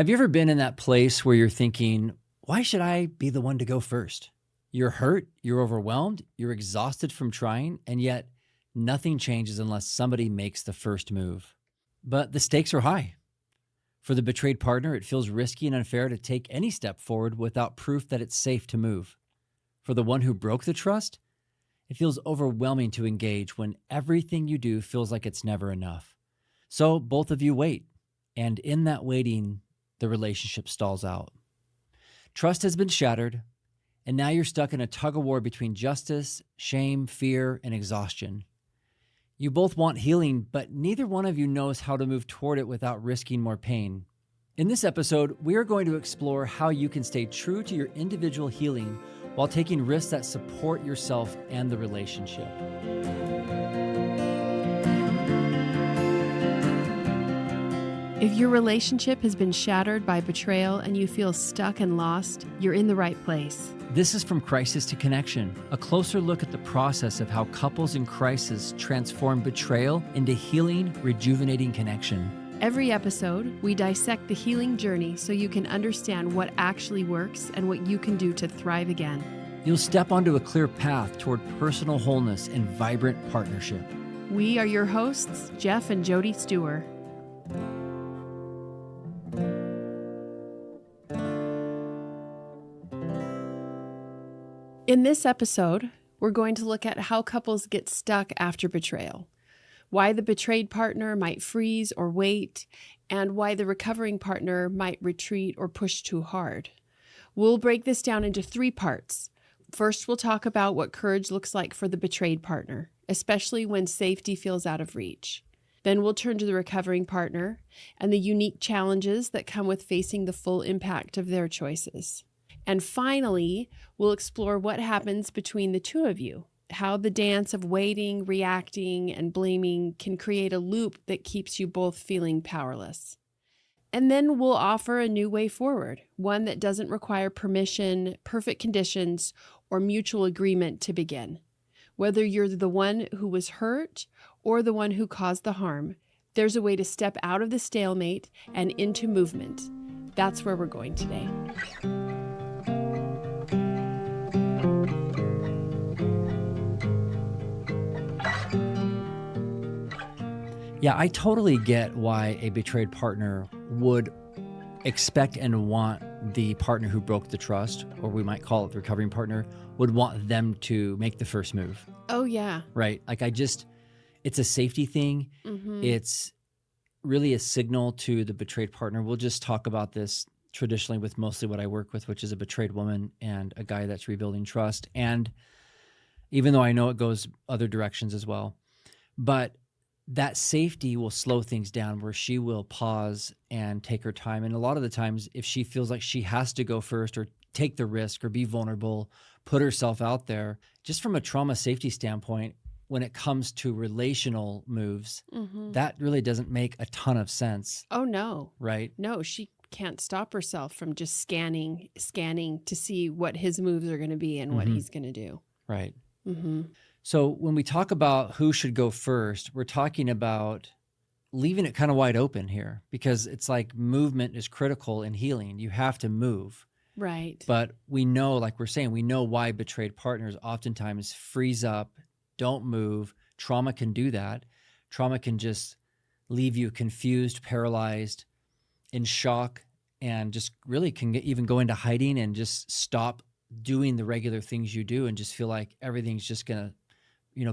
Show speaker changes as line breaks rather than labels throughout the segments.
Have you ever been in that place where you're thinking, why should I be the one to go first? You're hurt, you're overwhelmed, you're exhausted from trying, and yet nothing changes unless somebody makes the first move. But the stakes are high. For the betrayed partner, it feels risky and unfair to take any step forward without proof that it's safe to move. For the one who broke the trust, it feels overwhelming to engage when everything you do feels like it's never enough. So both of you wait, and in that waiting, the relationship stalls out. Trust has been shattered, and now you're stuck in a tug-of-war between justice, shame, fear, and exhaustion. You both want healing, but neither one of you knows how to move toward it without risking more pain. In this episode, we are going to explore how you can stay true to your individual healing while taking risks that support yourself and the relationship.
If your relationship has been shattered by betrayal and you feel stuck and lost, you're in the right place.
This is From Crisis to Connection, a closer look at the process of how couples in crisis transform betrayal into healing, rejuvenating connection.
Every episode, we dissect the healing journey so you can understand what actually works and what you can do to thrive again.
You'll step onto a clear path toward personal wholeness and vibrant partnership.
We are your hosts, Geoff and Jody Stewart. In this episode, we're going to look at how couples get stuck after betrayal, why the betrayed partner might freeze or wait, and why the recovering partner might retreat or push too hard. We'll break this down into 3 parts. First, we'll talk about what courage looks like for the betrayed partner, especially when safety feels out of reach. Then we'll turn to the recovering partner and the unique challenges that come with facing the full impact of their choices. And finally, we'll explore what happens between the two of you, how the dance of waiting, reacting, and blaming can create a loop that keeps you both feeling powerless. And then we'll offer a new way forward, one that doesn't require permission, perfect conditions, or mutual agreement to begin. Whether you're the one who was hurt or the one who caused the harm, there's a way to step out of the stalemate and into movement. That's where we're going today.
Yeah, I totally get why a betrayed partner would expect and want the partner who broke the trust, or we might call it the recovering partner, would want them to make the first move.
Oh, yeah.
Right? Like it's a safety thing.
Mm-hmm.
It's really a signal to the betrayed partner. We'll just talk about this traditionally with mostly what I work with, which is a betrayed woman and a guy that's rebuilding trust. And even though I know it goes other directions as well, but that safety will slow things down where she will pause and take her time. And a lot of the times, if she feels like she has to go first or take the risk or be vulnerable, put herself out there, just from a trauma safety standpoint, when it comes to relational moves, that really doesn't make a ton of sense.
Oh, no.
Right?
No, she can't stop herself from just scanning to see what his moves are going to be and what he's going to do.
Right.
Mm-hmm.
So when we talk about who should go first, we're talking about leaving it kind of wide open here, because it's like movement is critical in healing. You have to move.
Right.
But we know, like we're saying, we know why betrayed partners oftentimes freeze up, don't move. Trauma can do that. Trauma can just leave you confused, paralyzed, in shock, and just really can even go into hiding and just stop doing the regular things you do and just feel like everything's just going to,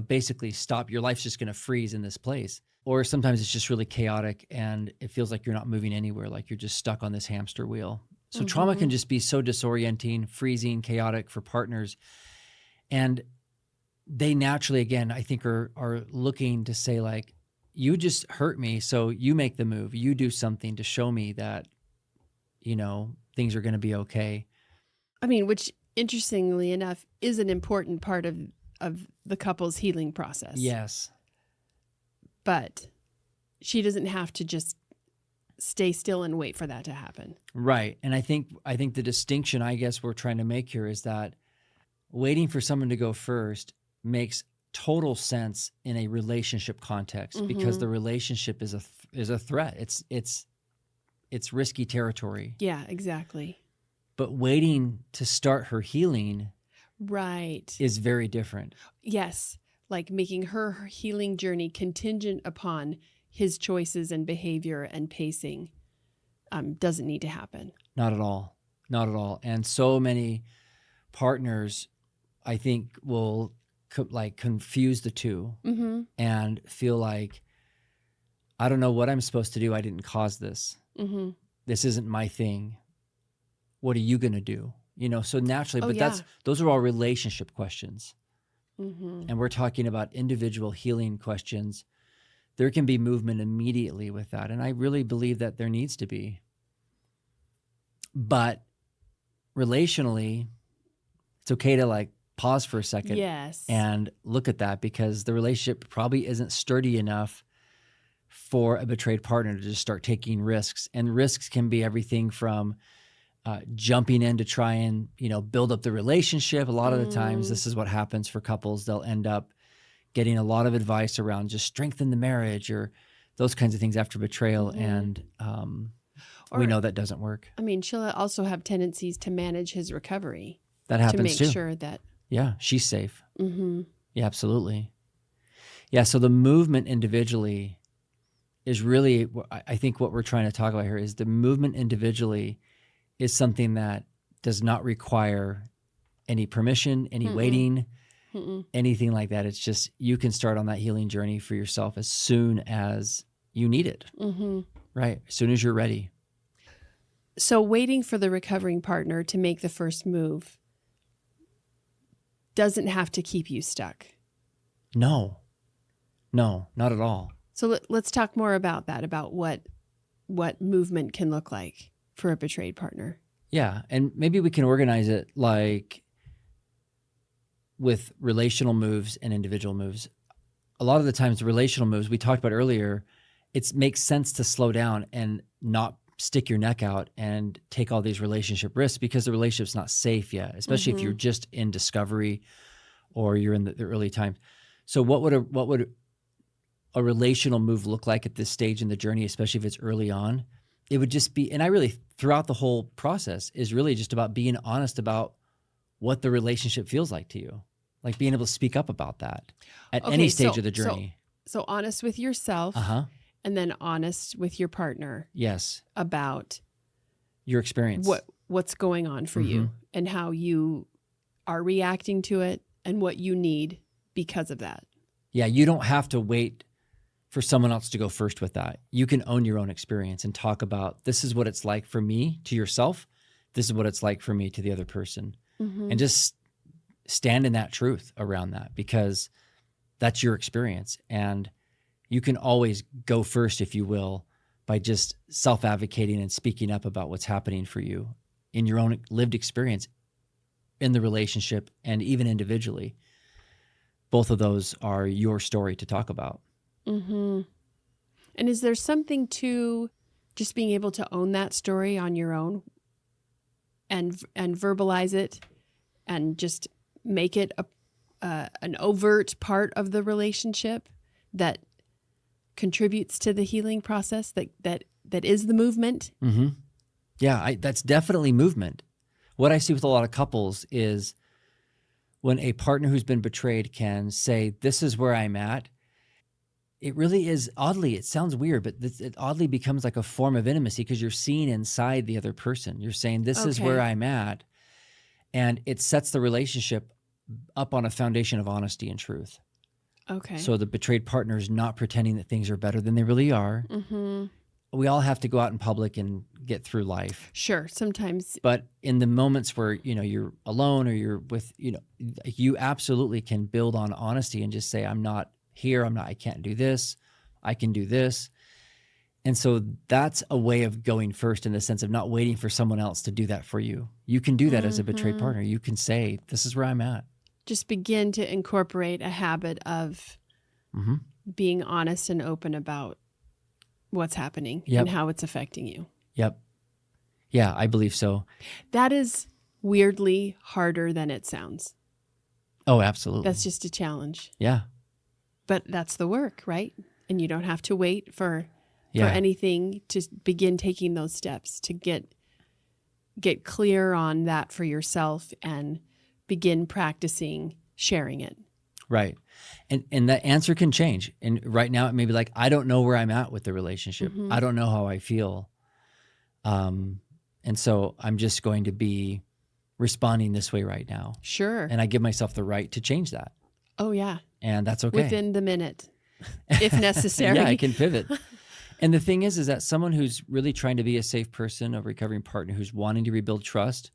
basically stop. Your life's just going to freeze in this place. Or sometimes it's just really chaotic and it feels like you're not moving anywhere, like you're just stuck on this hamster wheel. So trauma can just be so disorienting, freezing, chaotic for partners. And they naturally, again, I think are looking to say like, you just hurt me, so you make the move. You do something to show me that, things are going to be okay.
I mean, which interestingly enough is an important part of the couple's healing process.
Yes.
But she doesn't have to just stay still and wait for that to happen.
Right. And I think the distinction I guess we're trying to make here is that waiting for someone to go first makes total sense in a relationship context because the relationship is a threat. It's it's risky territory.
Yeah, exactly.
But waiting to start her healing
Right.
is very different.
Yes. Like making her healing journey contingent upon his choices and behavior and pacing doesn't need to happen.
Not at all. Not at all. And so many partners, I think, will confuse the two
Mm-hmm.
and feel like, I don't know what I'm supposed to do. I didn't cause this.
Mm-hmm.
This isn't my thing. What are you going to do? So naturally,
Oh,
but
yeah.
those are all relationship questions.
Mm-hmm.
And we're talking about individual healing questions. There can be movement immediately with that. And I really believe that there needs to be. But relationally, it's okay to pause for a second
Yes.
and look at that, because the relationship probably isn't sturdy enough for a betrayed partner to just start taking risks. And risks can be everything from jumping in to try and, build up the relationship. A lot of the times, this is what happens for couples. They'll end up getting a lot of advice around just strengthen the marriage or those kinds of things after betrayal. And we know that doesn't work.
I mean, she'll also have tendencies to manage his recovery.
That happens
to make
too.
sure that.
Yeah, she's safe.
Mm-hmm.
Yeah, absolutely. Yeah, so the movement individually is really, I think what we're trying to talk about here is the movement individually is something that does not require any permission, any waiting, anything like that. It's just you can start on that healing journey for yourself as soon as you need it, right? As soon as you're ready.
So waiting for the recovering partner to make the first move doesn't have to keep you stuck.
No, not at all.
So let's talk more about that, about what movement can look like for a betrayed partner.
Yeah, and maybe we can organize it like with relational moves and individual moves. A lot of the times, the relational moves we talked about earlier, it makes sense to slow down and not stick your neck out and take all these relationship risks because the relationship's not safe yet, especially if you're just in discovery or you're in the early times. So what would a relational move look like at this stage in the journey, especially if it's early on? It would just be, and I really, throughout the whole process, is really just about being honest about what the relationship feels like to you. Like being able to speak up about that at any stage of the journey.
So honest with yourself, and then honest with your partner.
Yes.
About
your experience.
What's going on for you and how you are reacting to it and what you need because of that.
Yeah, you don't have to wait for someone else to go first with that. You can own your own experience and talk about, this is what it's like for me to yourself. This is what it's like for me to the other person. And just stand in that truth around that, because that's your experience. And you can always go first, if you will, by just self-advocating and speaking up about what's happening for you in your own lived experience in the relationship and even individually. Both of those are your story to talk about.
And is there something to just being able to own that story on your own and verbalize it and just make it an overt part of the relationship that contributes to the healing process, that is the movement?
Yeah, that's definitely movement. What I see with a lot of couples is when a partner who's been betrayed can say, this is where I'm at, it really is, oddly, it sounds weird, but it oddly becomes like a form of intimacy because you're seeing inside the other person. You're saying, this is where I'm at. And it sets the relationship up on a foundation of honesty and truth.
Okay.
So the betrayed partner is not pretending that things are better than they really are. We all have to go out in public and get through life.
Sure, sometimes.
But in the moments where, you're alone or you're with, you absolutely can build on honesty and just say, I'm not here. I can't do this. I can do this. And so that's a way of going first in the sense of not waiting for someone else to do that for you. You can do that as a betrayed partner. You can say, this is where I'm at.
Just begin to incorporate a habit of being honest and open about what's happening and how it's affecting you.
Yep. Yeah, I believe so.
That is weirdly harder than it sounds.
Oh, absolutely.
That's just a challenge.
Yeah.
But that's the work, right? And you don't have to wait for for
Yeah.
anything to begin taking those steps to get clear on that for yourself and begin practicing sharing it.
Right. And that answer can change. And right now it may be like, I don't know where I'm at with the relationship.
Mhm.
I don't know how I feel. And so I'm just going to be responding this way right now.
Sure.
And I give myself the right to change that.
Oh, yeah.
And that's okay.
Within the minute, if necessary.
Yeah, I can pivot. And the thing is that someone who's really trying to be a safe person, a recovering partner who's wanting to rebuild trust,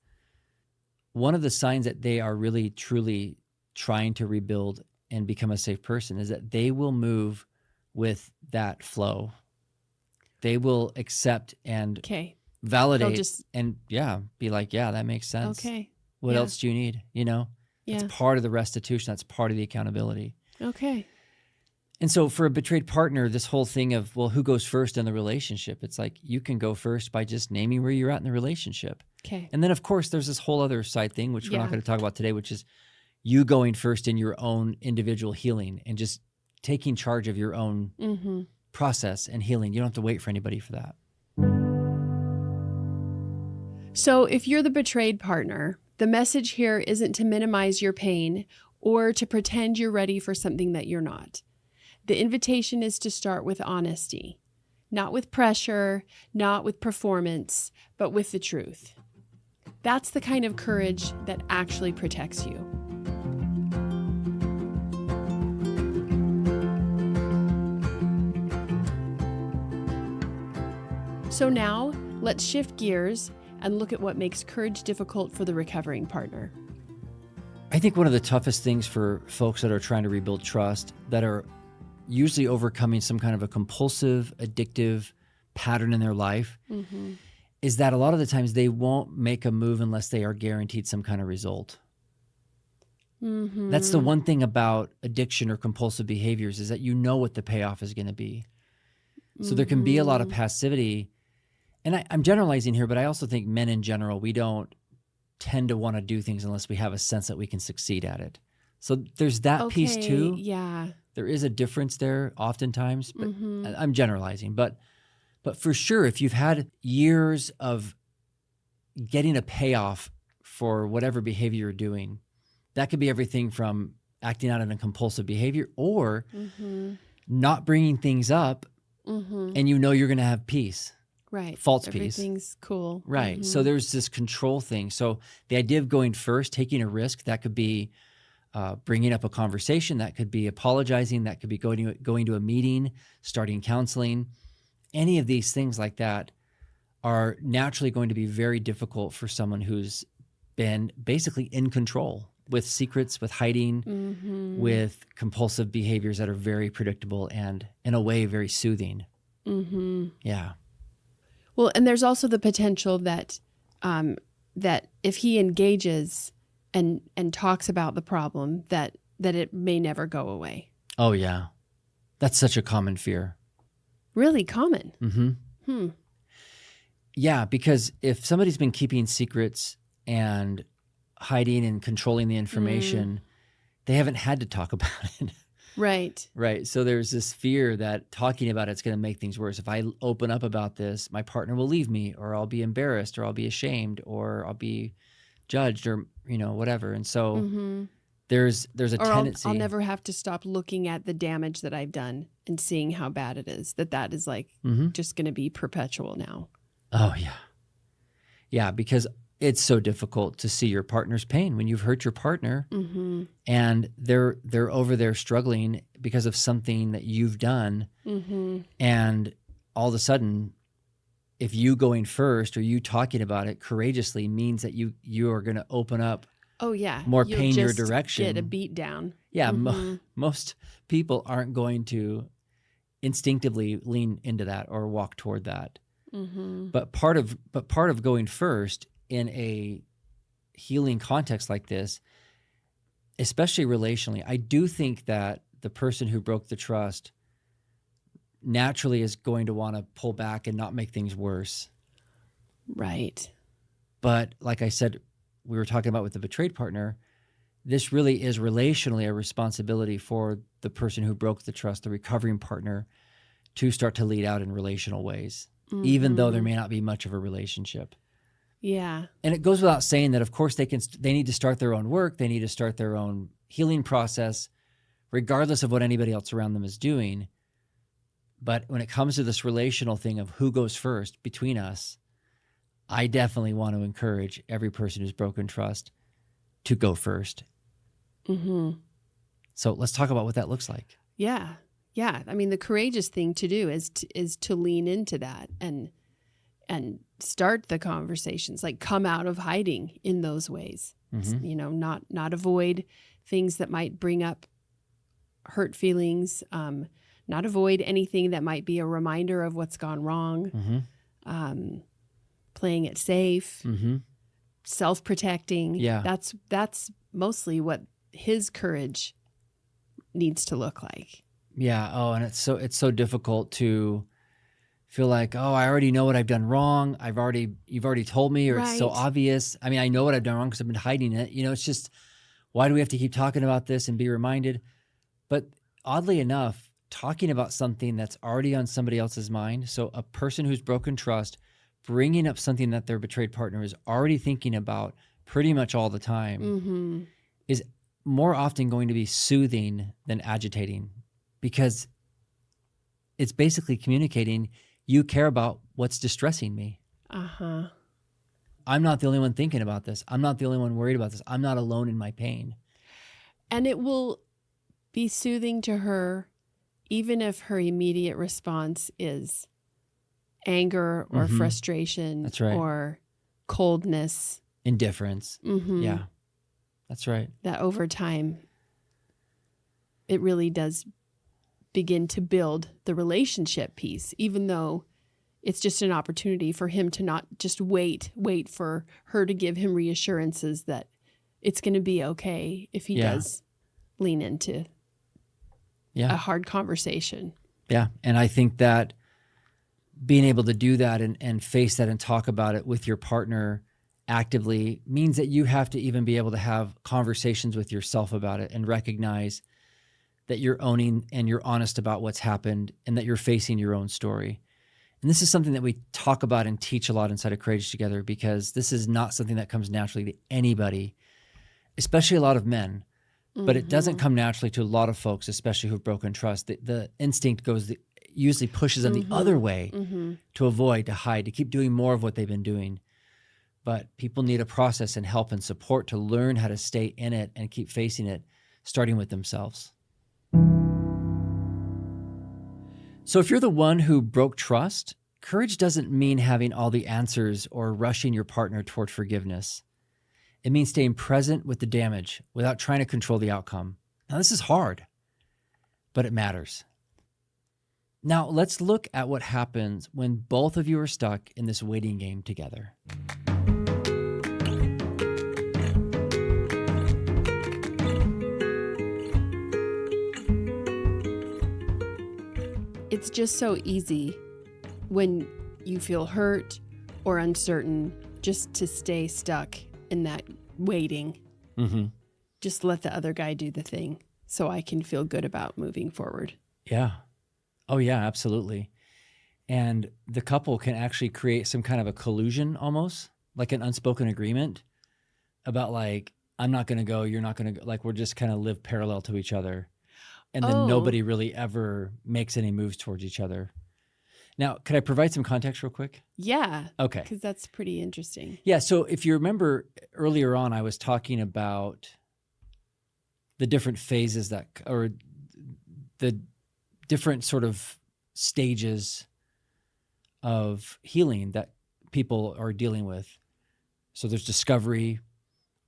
one of the signs that they are really, truly trying to rebuild and become a safe person is that they will move with that flow. They will accept and
Okay.
validate
just-
and be like, yeah, that makes sense.
Okay.
What
Yeah.
else do you need? You know,
Yeah.
that's part of the restitution. That's part of the accountability.
Okay.
And so for a betrayed partner, this whole thing of, well, who goes first in the relationship? It's like you can go first by just naming where you're at in the relationship.
Okay.
And then, of course, there's this whole other side thing, which we're
Yeah.
not going to talk about today, which is you going first in your own individual healing and just taking charge of your own
Mm-hmm.
process and healing. You don't have to wait for anybody for that.
So if you're the betrayed partner, the message here isn't to minimize your pain or to pretend you're ready for something that you're not. The invitation is to start with honesty, not with pressure, not with performance, but with the truth. That's the kind of courage that actually protects you. So now, let's shift gears and look at what makes courage difficult for the recovering partner.
I think one of the toughest things for folks that are trying to rebuild trust, that are usually overcoming some kind of a compulsive, addictive pattern in their life,
Mm-hmm.
is that a lot of the times they won't make a move unless they are guaranteed some kind of result.
Mm-hmm.
That's the one thing about addiction or compulsive behaviors, is that you know what the payoff is going to be. So there can be a lot of passivity. And I'm generalizing here, but I also think men in general, we don't tend to want to do things unless we have a sense that we can succeed at it. So there's that piece too.
Yeah.
There is a difference there oftentimes, but
Mhm.
I'm generalizing. But for sure, if you've had years of getting a payoff for whatever behavior you're doing, that could be everything from acting out in a compulsive behavior or
Mm-hmm.
not bringing things up,
Mm-hmm.
and you know you're going to have peace.
Right.
False peace.
Everything's cool.
Right.
Mhm.
So there's this control thing. So the idea of going first, taking a risk, that could be bringing up a conversation, that could be apologizing, that could be going to a meeting, starting counseling. Any of these things like that are naturally going to be very difficult for someone who's been basically in control with secrets, with hiding,
Mhm.
with compulsive behaviors that are very predictable and, in a way, very soothing.
Mhm.
Yeah.
Well, and there's also the potential that that if he engages and talks about the problem, that it may never go away.
Oh, yeah. That's such a common fear.
Really common.
Mm-hmm. Yeah, because if somebody's been keeping secrets and hiding and controlling the information, they haven't had to talk about it.
Right.
Right. So there's this fear that talking about it's going to make things worse. If I open up about this, my partner will leave me, or I'll be embarrassed, or I'll be ashamed, or I'll be judged, or whatever. And so
Mm-hmm.
there's a
Or
tendency.
I'll never have to stop looking at the damage that I've done and seeing how bad it is. That is like
Mhm.
just going to be perpetual now.
Oh, yeah. Yeah, because it's so difficult to see your partner's pain when you've hurt your partner
Mm-hmm.
and they're over there struggling because of something that you've done.
Mm-hmm.
And all of a sudden, if you going first or you talking about it courageously means that you are going to open up
Oh yeah.
more
You'll
pain your
just
direction.
Get a beat down.
Yeah,
Mhm.
most people aren't going to instinctively lean into that or walk toward that.
Mm-hmm.
But part of going first in a healing context like this, especially relationally, I do think that the person who broke the trust naturally is going to want to pull back and not make things worse.
Right.
But like I said, we were talking about with the betrayed partner, this really is relationally a responsibility for the person who broke the trust, the recovering partner, to start to lead out in relational ways, even though there
Mhm.
may not be much of a relationship.
Yeah.
And it goes without saying that, of course, they need to start their own work. They need to start their own healing process, regardless of what anybody else around them is doing. But when it comes to this relational thing of who goes first between us, I definitely want to encourage every person who's broken trust to go first.
Mhm.
So let's talk about what that looks like.
Yeah. Yeah. I mean, the courageous thing to do is to lean into that and start the conversations, like come out of hiding in those ways.
Mhm.
You know, not avoid things that might bring up hurt feelings, not avoid anything that might be a reminder of what's gone wrong,
Mhm.
playing it safe,
Mhm.
self-protecting.
Yeah.
That's mostly what his courage needs to look like.
Yeah. Oh, and it's so difficult to feel like, oh, I already know what I've done wrong. You've already told me, or it's so
Right.
obvious. I mean, I know what I've done wrong because I've been hiding it. It's just, why do we have to keep talking about this and be reminded? But oddly enough, talking about something that's already on somebody else's mind. So a person who's broken trust, bringing up something that their betrayed partner is already thinking about pretty much all the time
Mm-hmm.
is more often going to be soothing than agitating, because it's basically communicating, you care about what's distressing me.
Uh-huh.
I'm not the only one thinking about this. I'm not the only one worried about this. I'm not alone in my pain.
And it will be soothing to her, even if her immediate response is anger or
Mhm.
frustration
That's right.
or coldness.
Indifference.
Mm-hmm.
Yeah, that's right.
That over time, it really does begin to build the relationship piece, even though it's just an opportunity for him to not just wait for her to give him reassurances that it's going to be okay if he
Yeah.
does lean into a
Yeah.
hard conversation.
Yeah. And I think that being able to do that and face that and talk about it with your partner actively means that you have to even be able to have conversations with yourself about it and recognize that you're owning and you're honest about what's happened and that you're facing your own story. And this is something that we talk about and teach a lot inside of Courage Together, because this is not something that comes naturally to anybody, especially a lot of men. But it doesn't come naturally to a lot of folks, especially who've broken trust. The instinct usually pushes them the other way to avoid, to hide, to keep doing more of what they've been doing. But people need a process and help and support to learn how to stay in it and keep facing it, starting with themselves. So if you're the one who broke trust, courage doesn't mean having all the answers or rushing your partner toward forgiveness. It means staying present with the damage without trying to control the outcome. Now, this is hard, but it matters. Now, let's look at what happens when both of you are stuck in this waiting game together.
It's just so easy when you feel hurt or uncertain just to stay stuck in that waiting.
Mm-hmm.
Just let the other guy do the thing so I can feel good about moving forward.
Yeah. Oh, yeah, absolutely. And the couple can actually create some kind of a collusion, almost like an unspoken agreement about, like, I'm not going to go, you're not going to go. Like, we're just kind of live parallel to each other. And then nobody really ever makes any moves towards each other. Now, could I provide some context real quick?
Yeah.
Okay.
Because that's pretty interesting.
Yeah. So if you remember earlier on, I was talking about the different phases or the different sort of stages of healing that people are dealing with. So there's discovery,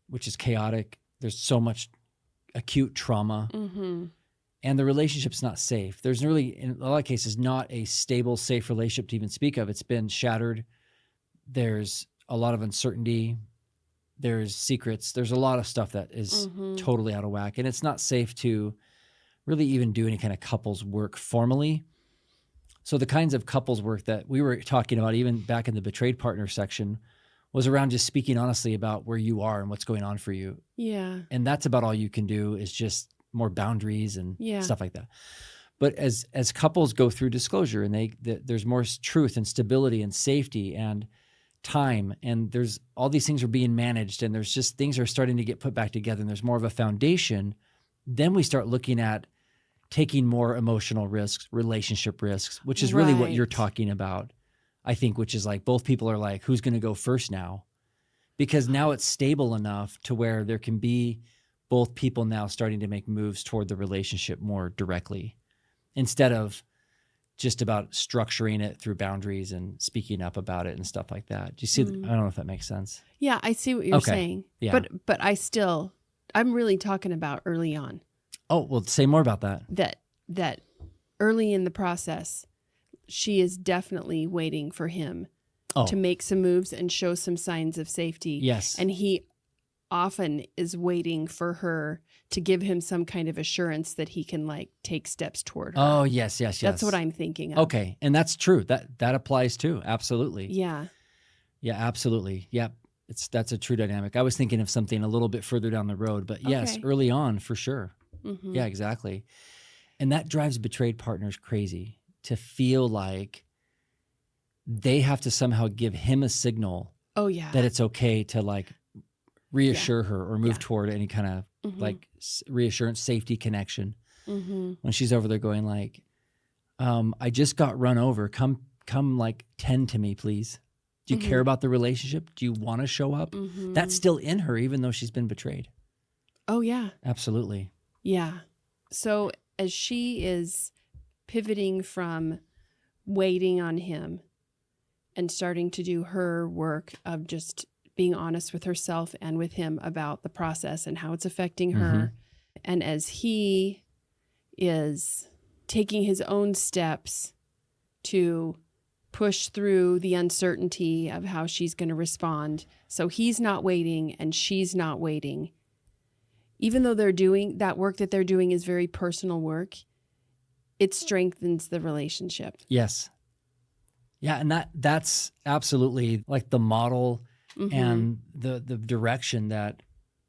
which is chaotic. There's so much acute trauma.
Mm-hmm.
And the relationship's not safe. There's really, in a lot of cases, not a stable, safe relationship to even speak of. It's been shattered. There's a lot of uncertainty. There's secrets. There's a lot of stuff that is totally out of whack. And it's not safe to really even do any kind of couples work formally. So the kinds of couples work that we were talking about, even back in the betrayed partner section, was around just speaking honestly about where you are and what's going on for you.
Yeah.
And that's about all you can do, is just more boundaries and
Yeah.
stuff like that. But as couples go through disclosure and there's more truth and stability and safety and time, and there's all these things are being managed, and there's just things are starting to get put back together, and there's more of a foundation, then we start looking at taking more emotional risks, relationship risks, which is really what you're
Right.
talking about, I think, which is like both people are like, who's going to go first now? Because now it's stable enough to where there can be both people now starting to make moves toward the relationship more directly instead of just about structuring it through boundaries and speaking up about it and stuff like that. Do you see? I
Mm.
don't know if that makes sense.
Yeah, I see what you're
Okay.
saying.
Yeah.
But I'm really talking about early on.
Oh, well, say more about that.
That early in the process, she is definitely waiting for him
Oh,
to make some moves and show some signs of safety.
yes.
And he often is waiting for her to give him some kind of assurance that he can like take steps toward her.
Oh, yes.
That's what I'm thinking of.
Okay. And that's true. That applies too. Absolutely.
Yeah.
Yeah, absolutely. Yep. That's a true dynamic. I was thinking of something a little bit further down the road, but yes,
Okay.
early on for sure.
Mhm.
Yeah, exactly. And that drives betrayed partners crazy to feel like they have to somehow give him a signal
Oh yeah.
that it's okay to like reassure her or move
Yeah.
toward any kind of
Mhm.
like reassurance, safety connection.
Mhm.
When she's over there going like, I just got run over. Come like tend to me, please. Do you care
Mhm.
about the relationship? Do you want to show up?
Mhm.
That's still in her, even though she's been betrayed.
Oh yeah.
Absolutely.
Yeah. So as she is pivoting from waiting on him and starting to do her work of just being honest with herself and with him about the process and how it's affecting her, and as he is taking his own steps to push through the uncertainty of how she's going to respond. So he's not waiting and she's not waiting. Even though they're doing that work that they're doing is very personal work, it strengthens the relationship.
Yes. Yeah, and that's absolutely like the model
Mhm.
and the direction that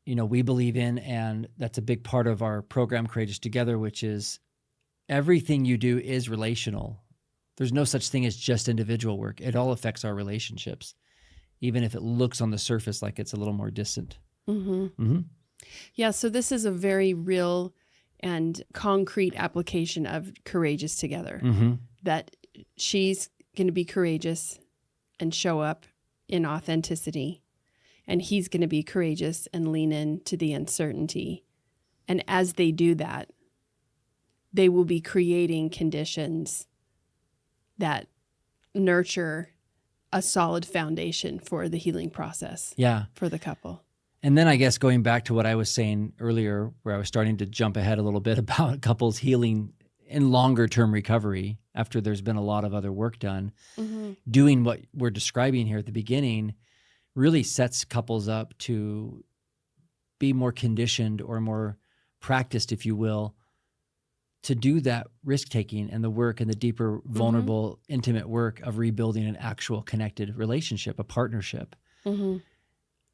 we believe in, and that's a big part of our program Courageous Together, which is everything you do is relational. There's no such thing as just individual work. It all affects our relationships, even if it looks on the surface like it's a little more distant.
Mhm.
Mm-hmm.
Yeah, so this is a very real and concrete application of Courageous Together.
Mm-hmm.
That she's going to be courageous and show up in authenticity, and he's going to be courageous and lean into the uncertainty. And as they do that, they will be creating conditions that nurture a solid foundation for the healing process
Yeah.
for the couple.
And then I guess going back to what I was saying earlier, where I was starting to jump ahead a little bit about couples healing in longer term recovery after there's been a lot of other work done,
Mm-hmm.
doing what we're describing here at the beginning really sets couples up to be more conditioned or more practiced, if you will, to do that risk taking and the work and the deeper, vulnerable, intimate work of rebuilding an actual connected relationship, a partnership.
Mm-hmm.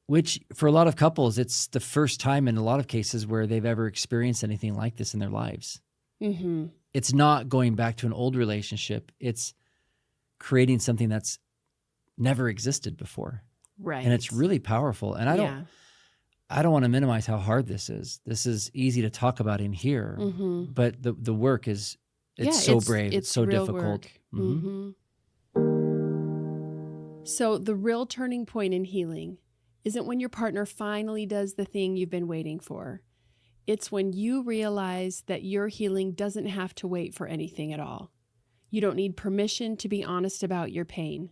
Which for a lot of couples, it's the first time in a lot of cases where they've ever experienced anything like this in their lives.
Mm-hmm.
It's not going back to an old relationship. It's creating something that's never existed before.
Right.
And it's really powerful. And I don't want to minimize how hard this is. This is easy to talk about in here,
Mm-hmm.
but the work is so brave. It's so
real
difficult.
work.
Mm-hmm.
Mm-hmm. So the real turning point in healing isn't when your partner finally does the thing you've been waiting for. It's when you realize that your healing doesn't have to wait for anything at all. You don't need permission to be honest about your pain.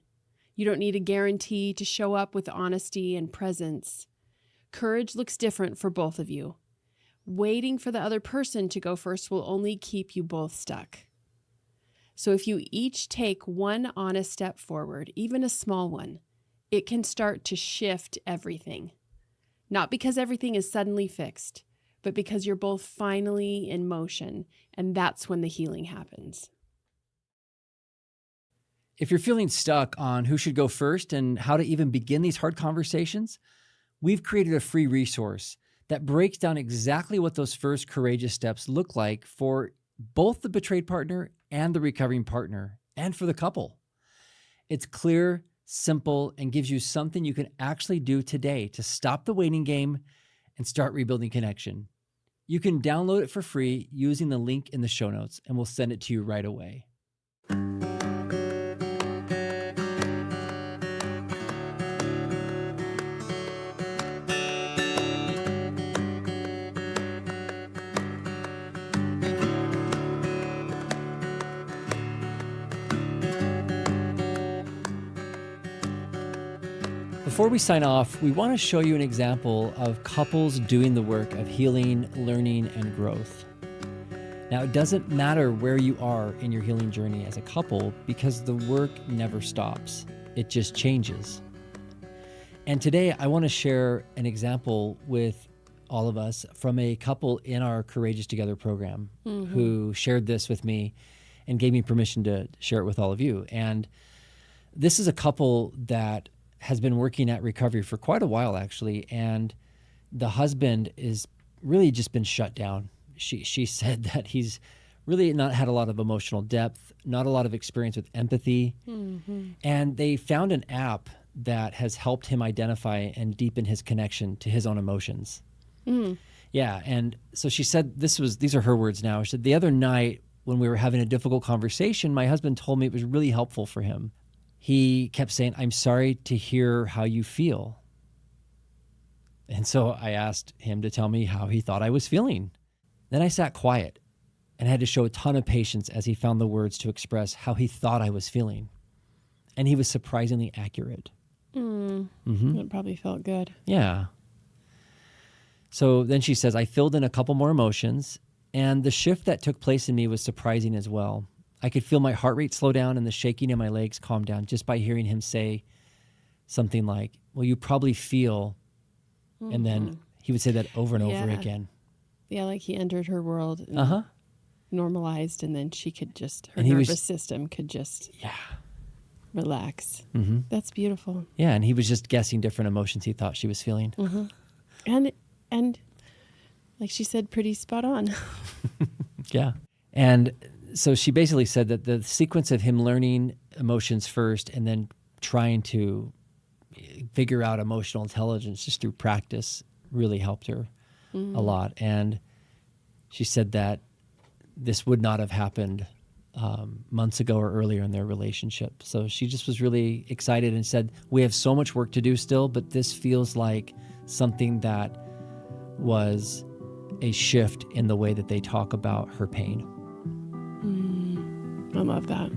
You don't need a guarantee to show up with honesty and presence. Courage looks different for both of you. Waiting for the other person to go first will only keep you both stuck. So if you each take one honest step forward, even a small one, it can start to shift everything. Not because everything is suddenly fixed, but because you're both finally in motion, and that's when the healing happens.
If you're feeling stuck on who should go first and how to even begin these hard conversations, we've created a free resource that breaks down exactly what those first courageous steps look like for both the betrayed partner and the recovering partner, and for the couple. It's clear, simple, and gives you something you can actually do today to stop the waiting game and start rebuilding connection. You can download it for free using the link in the show notes, and we'll send it to you right away. Before we sign off, we want to show you an example of couples doing the work of healing, learning, and growth. Now, it doesn't matter where you are in your healing journey as a couple because the work never stops. It just changes. And today, I want to share an example with all of us from a couple in our Courageous Together program who shared this with me and gave me permission to share it with all of you. And this is a couple that has been working at recovery for quite a while, actually. And the husband is really just been shut down. She said that he's really not had a lot of emotional depth, not a lot of experience with empathy. And they found an app that has helped him identify and deepen his connection to his own emotions. Yeah. And so she said, these are her words now. She said, the other night when we were having a difficult conversation, my husband told me it was really helpful for him. He kept saying, I'm sorry to hear how you feel. And so I asked him to tell me how he thought I was feeling. Then I sat quiet and had to show a ton of patience as he found the words to express how he thought I was feeling. And he was surprisingly accurate.
That probably felt good.
Yeah. So then she says, I filled in a couple more emotions, and the shift that took place in me was surprising as well. I could feel my heart rate slow down and the shaking in my legs calm down just by hearing him say something like, well, you probably feel, and then he would say that over and over again.
Yeah, like he entered her world and normalized, and then she could just, her
And he was-
nervous system could just
Yeah.
relax.
Mm-hmm.
That's beautiful.
Yeah, and he was just guessing different emotions he thought she was feeling.
And like she said, pretty spot on.
Yeah. And so she basically said that the sequence of him learning emotions first and then trying to figure out emotional intelligence just through practice really helped her a lot. And she said that this would not have happened months ago or earlier in their relationship. So she just was really excited and said, we have so much work to do still, but this feels like something that was a shift in the way that they talk about her pain.
I love that.